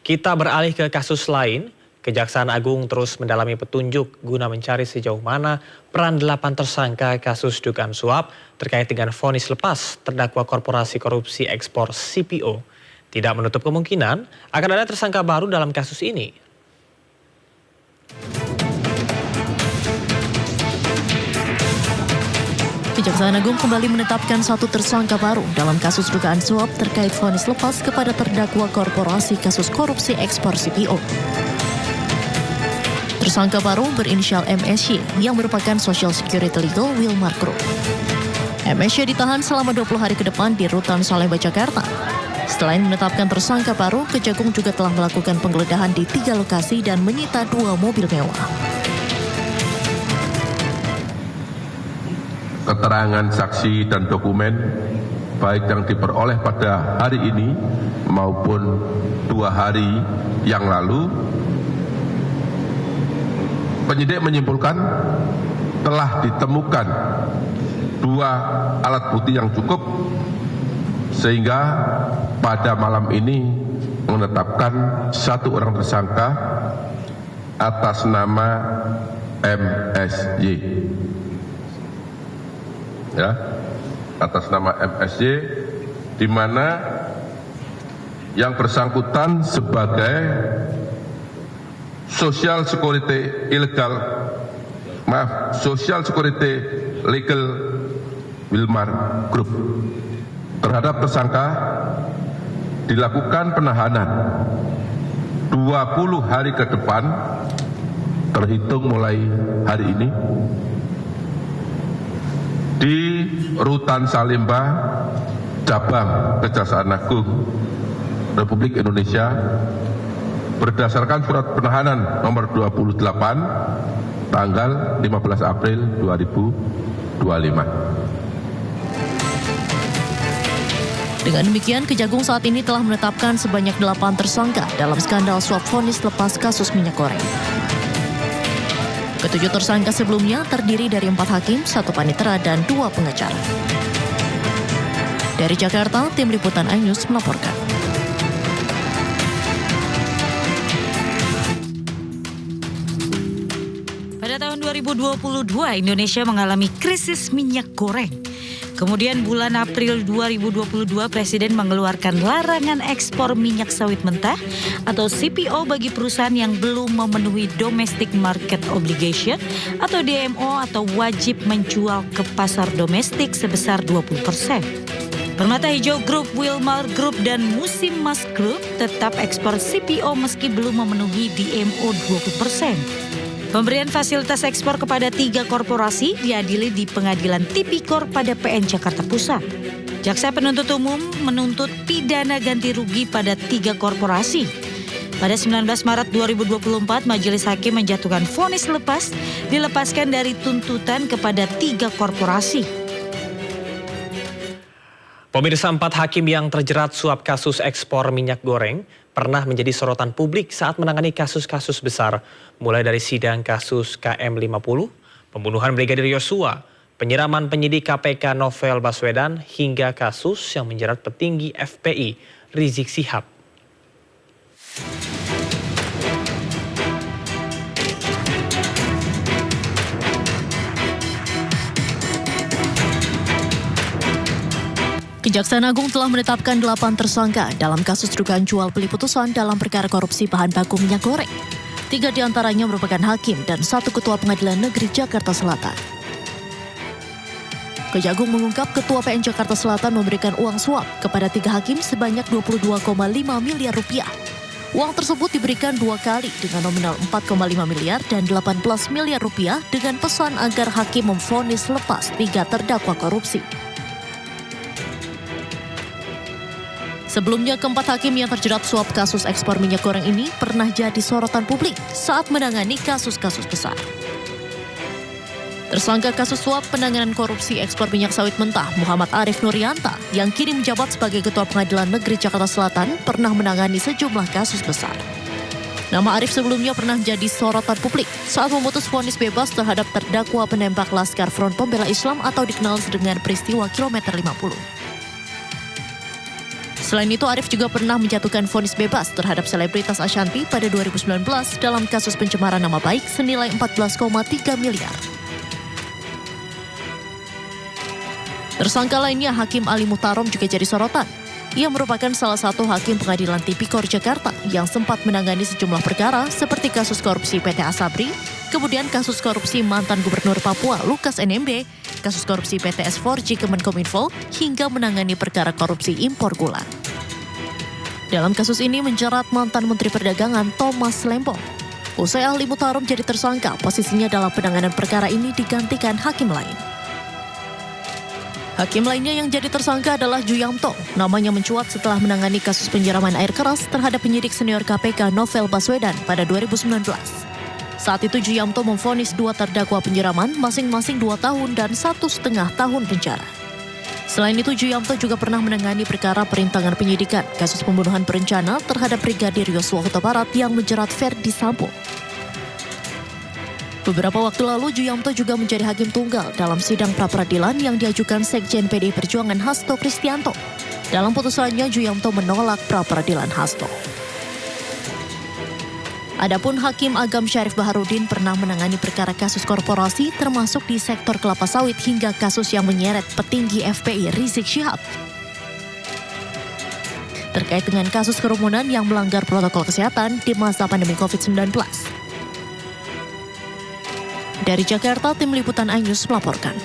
Kita beralih ke kasus lain. Kejaksaan Agung terus mendalami petunjuk guna mencari sejauh mana peran 8 tersangka kasus dugaan suap terkait dengan vonis lepas terdakwa korporasi korupsi ekspor CPO. Tidak menutup kemungkinan akan ada tersangka baru dalam kasus ini. Kejaksaan Agung kembali menetapkan 1 tersangka baru dalam kasus dugaan suap terkait vonis lepas kepada terdakwa korporasi kasus korupsi ekspor CPO. Tersangka baru berinisial MSY yang merupakan Social Security Legal Wilmar Group. MSY ditahan selama 20 hari ke depan di Rutan Salemba, Jakarta. Selain menetapkan tersangka baru, Kejagung juga telah melakukan penggeledahan di 3 lokasi dan menyita 2 mobil mewah. Keterangan saksi dan dokumen baik yang diperoleh pada hari ini maupun 2 hari yang lalu, penyidik menyimpulkan telah ditemukan 2 alat bukti yang cukup sehingga pada malam ini menetapkan 1 orang tersangka atas nama MSY. Ya, atas nama MSY, di mana yang bersangkutan sebagai Social Security Legal Wilmar Group. Terhadap tersangka dilakukan penahanan 20 hari ke depan terhitung mulai hari ini di Rutan Salemba, Cabang Kejaksaan Agung Republik Indonesia berdasarkan surat penahanan nomor 28 tanggal 15 April 2025. Dengan demikian, Kejagung saat ini telah menetapkan sebanyak 8 tersangka dalam skandal suap vonis lepas kasus minyak goreng. Ketujuh tersangka sebelumnya terdiri dari 4 hakim, 1 panitera, dan 2 pengacara. Dari Jakarta, tim liputan iNews melaporkan. Pada tahun 2022, Indonesia mengalami krisis minyak goreng. Kemudian bulan April 2022, Presiden mengeluarkan larangan ekspor minyak sawit mentah atau CPO bagi perusahaan yang belum memenuhi Domestic Market Obligation atau DMO atau wajib menjual ke pasar domestik sebesar 20%. Permata Hijau Group, Wilmar Group, dan Musim Mas Group tetap ekspor CPO meski belum memenuhi DMO 20%. Pemberian fasilitas ekspor kepada 3 korporasi diadili di Pengadilan Tipikor pada PN Jakarta Pusat. Jaksa penuntut umum menuntut pidana ganti rugi pada 3 korporasi. Pada 19 Maret 2024, Majelis Hakim menjatuhkan vonis lepas dilepaskan dari tuntutan kepada 3 korporasi. Pemirsa, 4 hakim yang terjerat suap kasus ekspor minyak goreng pernah menjadi sorotan publik saat menangani kasus-kasus besar, mulai dari sidang kasus KM50, pembunuhan Brigadir Yosua, penyiraman penyidik KPK Novel Baswedan, hingga kasus yang menjerat petinggi FPI Rizik Syihab. Kejaksaan Agung telah menetapkan 8 tersangka dalam kasus dugaan jual beli putusan dalam perkara korupsi bahan baku minyak goreng. 3 diantaranya merupakan hakim dan 1 ketua Pengadilan Negeri Jakarta Selatan. Kejagung mengungkap Ketua PN Jakarta Selatan memberikan uang suap kepada 3 hakim sebanyak 22,5 miliar rupiah. Uang tersebut diberikan 2 kali dengan nominal 4,5 miliar dan 18 miliar rupiah dengan pesan agar hakim memvonis lepas 3 terdakwa korupsi. Sebelumnya, keempat hakim yang terjerat suap kasus ekspor minyak goreng ini pernah jadi sorotan publik saat menangani kasus-kasus besar. Tersangka kasus suap penanganan korupsi ekspor minyak sawit mentah Muhammad Arif Nurianta yang kini menjabat sebagai Ketua Pengadilan Negeri Jakarta Selatan pernah menangani sejumlah kasus besar. Nama Arif sebelumnya pernah jadi sorotan publik saat memutus vonis bebas terhadap terdakwa penembak Laskar Front Pembela Islam atau dikenal dengan peristiwa Kilometer 50. Selain itu, Arif juga pernah menjatuhkan vonis bebas terhadap selebritas Ashanti pada 2019 dalam kasus pencemaran nama baik senilai 14,3 miliar. Tersangka lainnya Hakim Ali Muhtarom juga jadi sorotan. Ia merupakan salah satu hakim pengadilan tipikor Jakarta yang sempat menangani sejumlah perkara seperti kasus korupsi PT Asabri, kemudian kasus korupsi mantan Gubernur Papua Lukas NMB, kasus korupsi PT S4G Kemenkominfo, hingga menangani perkara korupsi impor gula. Dalam kasus ini menjerat mantan Menteri Perdagangan Thomas Lembong. Usai Ali Muhtarom jadi tersangka, posisinya dalam penanganan perkara ini digantikan hakim lain. Hakim lainnya yang jadi tersangka adalah Ju Yamto. Namanya mencuat setelah menangani kasus penyiraman air keras terhadap penyidik senior KPK Novel Baswedan pada 2019. Saat itu Ju Yamto memvonis 2 terdakwa penyiraman masing-masing 2 tahun dan 1,5 tahun penjara. Selain itu, Ju Yamto juga pernah menangani perkara perintangan penyidikan kasus pembunuhan berencana terhadap Brigadir Yosua Huta Barat yang menjerat Verdi Sambo. Beberapa waktu lalu, Ju Yamto juga menjadi hakim tunggal dalam sidang pra-peradilan yang diajukan Sekjen PDI Perjuangan Hasto Kristianto. Dalam putusannya, Ju Yamto menolak pra-peradilan Hasto. Adapun Hakim Agam Syarif Baharudin pernah menangani perkara kasus korporasi termasuk di sektor kelapa sawit hingga kasus yang menyeret petinggi FPI Rizik Syihab. Terkait dengan kasus kerumunan yang melanggar protokol kesehatan di masa pandemi COVID-19. Dari Jakarta, Tim Liputan iNews melaporkan.